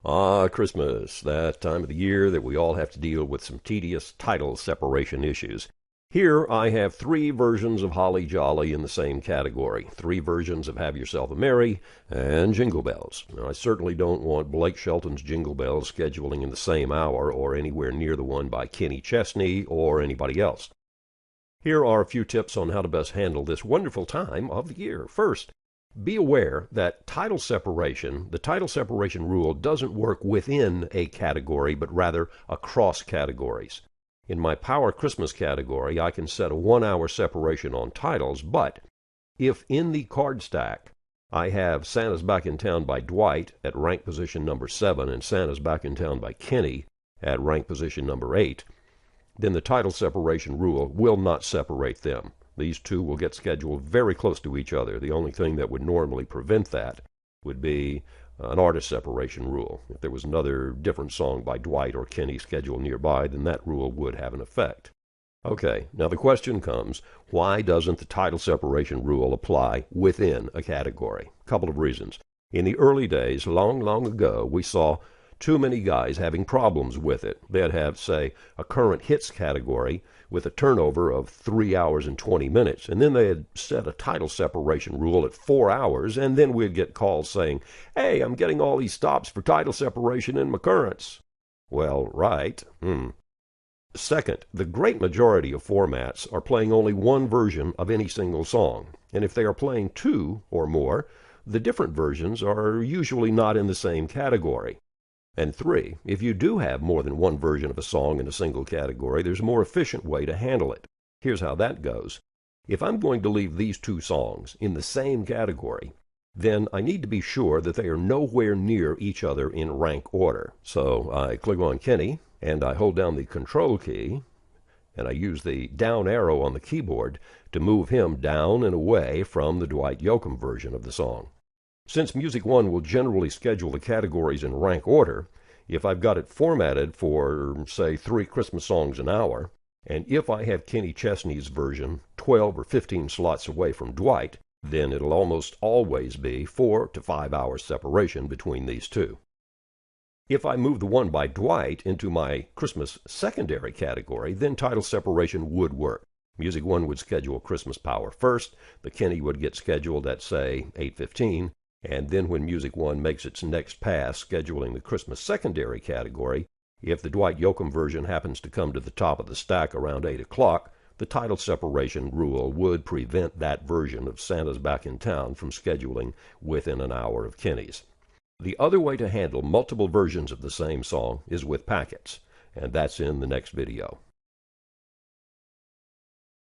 Christmas, that time of the year that we all have to deal with some tedious tidal separation issues. Here I have three versions of Holly Jolly in the same category. Three versions of Have Yourself a Merry and Jingle Bells. Now, I certainly don't want Blake Shelton's Jingle Bells scheduling in the same hour or anywhere near the one by Kenny Chesney or anybody else. Here are a few tips on how to best handle this wonderful time of the year. First, be aware that the tidal separation rule doesn't work within a category, but rather across categories. In my Power Christmas category, I can set a 1 hour separation on titles, but if in the card stack I have Santa's Back in Town by Dwight at rank position number 7 and Santa's Back in Town by Kenny at rank position number 8, then the tidal separation rule will not separate them. These two will get scheduled very close to each other. The only thing that would normally prevent that would be an artist separation rule. If there was another different song by Dwight or Kenny scheduled nearby, then that rule would have an effect. Okay, now the question comes, why doesn't the tidal separation rule apply within a category? A couple of reasons. In the early days, long, long ago, we saw too many guys having problems with it. They'd have, say, a current hits category with a turnover of 3 hours and 20 minutes, and then they had set a tidal separation rule at 4 hours, and then we'd get calls saying, hey, I'm getting all these stops for tidal separation in my currents. Well, right. Second, the great majority of formats are playing only one version of any single song, and if they are playing two or more, the different versions are usually not in the same category. And three, if you do have more than one version of a song in a single category, there's a more efficient way to handle it. Here's how that goes. If I'm going to leave these two songs in the same category, then I need to be sure that they are nowhere near each other in rank order. So I click on Kenny, and I hold down the Control key, and I use the down arrow on the keyboard to move him down and away from the Dwight Yoakam version of the song. Since Music One will generally schedule the categories in rank order, if I've got it formatted for, say, 3 Christmas songs an hour, and if I have Kenny Chesney's version 12 or 15 slots away from Dwight, then it'll almost always be 4 to 5 hours separation between these two. If I move the one by Dwight into my Christmas secondary category, then tidal separation would work. Music One would schedule Christmas Power first, the Kenny would get scheduled at, say, 8:15, and then when Music One makes its next pass scheduling the Christmas secondary category, if the Dwight Yoakam version happens to come to the top of the stack around 8 o'clock, the tidal separation rule would prevent that version of Santa's Back in Town from scheduling within an hour of Kenny's. The other way to handle multiple versions of the same song is with packets, and that's in the next video.